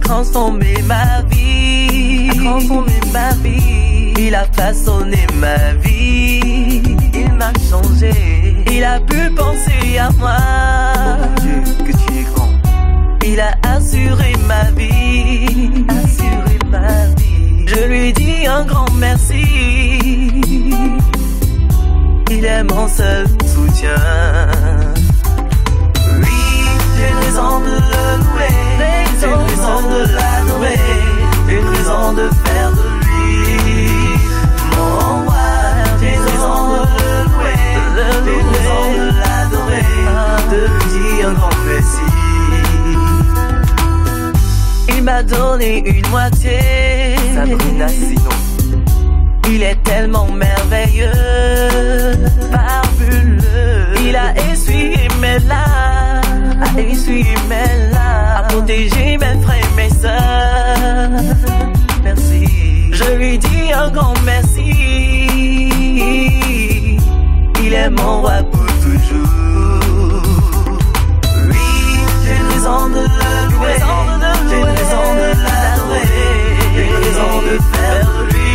transformé ma vie, il a façonné ma vie, il m'a changé, il a pu penser à moi. Oh mon Dieu, que tu es grand. Il a assuré ma vie, je lui dis un grand merci. Il est mon seul soutien. Oui, j'ai une raison de le louer, j'ai une raison de l'adorer, une raison de faire de lui mon roi. J'ai une raison de le louer, j'ai une raison de l'adorer, de lui dire un grand merci. Il m'a donné une moitié, Sabrina Sinon. Il est tellement merveilleux, fabuleux. Il a essuyé mes larmes, a protégé mes frères et mes sœurs. Merci, je lui dis un grand merci. Il est mon roi pour toujours. Oui, j'ai une raison de le louer, j'ai une raison de l'adorer, une raison de faire de lui